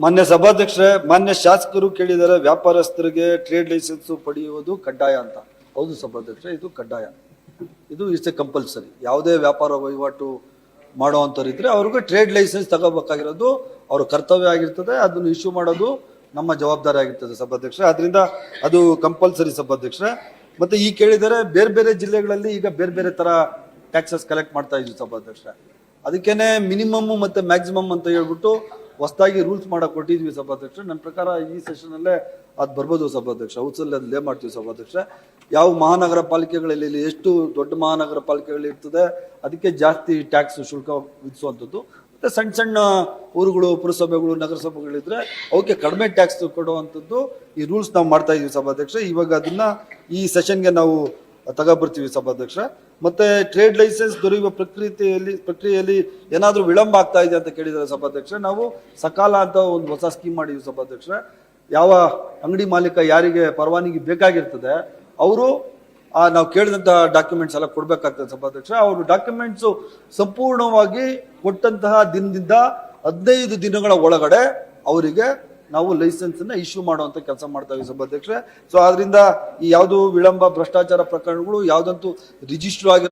ಮಾನ್ಯ ಸಭಾಧ್ಯಕ್ಷರೇ, ಮಾನ್ಯ ಶಾಸಕರು ಕೇಳಿದರೆ ವ್ಯಾಪಾರಸ್ಥರಿಗೆ ಟ್ರೇಡ್ ಲೈಸೆನ್ಸ್ ಪಡೆಯುವುದು ಕಡ್ಡಾಯ ಅಂತ. ಹೌದು ಸಭಾಧ್ಯಕ್ಷರೇ, ಇದು ಕಡ್ಡಾಯ. ಇದು ಇಟ್ಸ್ ಎ ಕಂಪಲ್ಸರಿ. ಯಾವುದೇ ವ್ಯಾಪಾರ ವಹಿವಾಟು ಮಾಡುವಂಥವ್ರಿದ್ರೆ ಅವ್ರಿಗೆ ಟ್ರೇಡ್ ಲೈಸೆನ್ಸ್ ತಗೋಬೇಕಾಗಿರೋದು ಅವ್ರ ಕರ್ತವ್ಯ ಆಗಿರ್ತದೆ. ಅದನ್ನು ಇಶ್ಯೂ ಮಾಡೋದು ನಮ್ಮ ಜವಾಬ್ದಾರಿ ಆಗಿರ್ತದೆ ಸಭಾಧ್ಯಕ್ಷರೇ. ಅದರಿಂದ ಅದು ಕಂಪಲ್ಸರಿ ಸಭಾಧ್ಯಕ್ಷರೇ. ಮತ್ತೆ ಈ ಕೇಳಿದರೆ ಬೇರೆ ಬೇರೆ ಜಿಲ್ಲೆಗಳಲ್ಲಿ ಈಗ ಬೇರೆ ಬೇರೆ ತರ ಟ್ಯಾಕ್ಸಸ್ ಕಲೆಕ್ಟ್ ಮಾಡ್ತಾ ಇದ್ವಿ ಸಭಾಧ್ಯಕ್ಷರೇ. ಅದಕ್ಕೇನೆ ಮಿನಿಮಮ್ ಮತ್ತೆ ಮ್ಯಾಕ್ಸಿಮಮ್ ಅಂತ ಹೇಳ್ಬಿಟ್ಟು ಹೊಸದಾಗಿ ರೂಲ್ಸ್ ಮಾಡಕ್ ಕೊಟ್ಟಿದ್ವಿ ಸಭಾಧ್ಯಕ್ಷರೇ. ನನ್ನ ಪ್ರಕಾರ ಈ ಸೆಷನ್ ಅಲ್ಲೇ ಅದು ಬರ್ಬೋದು ಸಭಾಧ್ಯಕ್ಷ. ಹೌಸಲ್ಲಿ ಅದು ಲೇ ಮಾಡ್ತೀವಿ ಸಭಾಧ್ಯಕ್ಷರೇ. ಯಾವ ಮಹಾನಗರ ಪಾಲಿಕೆಗಳಲ್ಲಿ ಎಷ್ಟು ದೊಡ್ಡ ಮಹಾನಗರ ಪಾಲಿಕೆಗಳು ಇರ್ತದೆ ಅದಕ್ಕೆ ಜಾಸ್ತಿ ಟ್ಯಾಕ್ಸ್ ಶುಲ್ಕ ವಿಧಿಸುವಂಥದ್ದು. ಮತ್ತೆ ಸಣ್ಣ ಸಣ್ಣ ಊರುಗಳು, ಪುರಸಭೆಗಳು, ನಗರಸಭೆಗಳಿದ್ರೆ ಅವಕ್ಕೆ ಕಡಿಮೆ ಟ್ಯಾಕ್ಸ್ ಕೊಡುವಂಥದ್ದು ಈ ರೂಲ್ಸ್ ನಾವು ಮಾಡ್ತಾ ಇದೀವಿ ಸಭಾಧ್ಯಕ್ಷ. ಇವಾಗ ಅದನ್ನ ಈ ಸೆಷನ್ಗೆ ನಾವು ತಗೊಬರ್ತೀವಿ ಸಭಾಧ್ಯಕ್ಷ. ಮತ್ತೆ ಟ್ರೇಡ್ ಲೈಸೆನ್ಸ್ ದೊರೆಯುವ ಪ್ರಕ್ರಿಯೆಯಲ್ಲಿ ಏನಾದರೂ ವಿಳಂಬ ಆಗ್ತಾ ಇದೆ ಅಂತ ಕೇಳಿದರೆ ಸಭಾಧ್ಯಕ್ಷ, ನಾವು ಸಕಾಲ ಅಂತ ಒಂದು ಹೊಸ ಸ್ಕೀಮ್ ಮಾಡಿದ್ವಿ ಸಭಾಧ್ಯಕ್ಷ. ಯಾವ ಅಂಗಡಿ ಮಾಲೀಕ ಯಾರಿಗೆ ಪರವಾನಗಿ ಬೇಕಾಗಿರ್ತದೆ ಅವರು ನಾವು ಕೇಳಿದಂಥ ಡಾಕ್ಯುಮೆಂಟ್ಸ್ ಎಲ್ಲ ಕೊಡ್ಬೇಕಾಗ್ತದೆ ಸಭಾಧ್ಯಕ್ಷ. ಅವರು ಡಾಕ್ಯುಮೆಂಟ್ಸು ಸಂಪೂರ್ಣವಾಗಿ ಕೊಟ್ಟಂತಹ ದಿನದಿಂದ 15 ದಿನಗಳ ಒಳಗಡೆ ಅವರಿಗೆ ನಾವು ಲೈಸೆನ್ಸ್ ಅನ್ನ ಇಶ್ಯೂ ಮಾಡುವಂತ ಕೆಲಸ ಮಾಡ್ತಾ ಇದ್ದೀವಿ ಸಭಾಧ್ಯಕ್ಷರೇ. ಸೊ ಆದ್ರಿಂದ ಈ ಯಾವುದು ವಿಳಂಬ, ಭ್ರಷ್ಟಾಚಾರ ಪ್ರಕರಣಗಳು ಯಾವ್ದಂತೂ ರಿಜಿಸ್ಟರ್ ಆಗಿ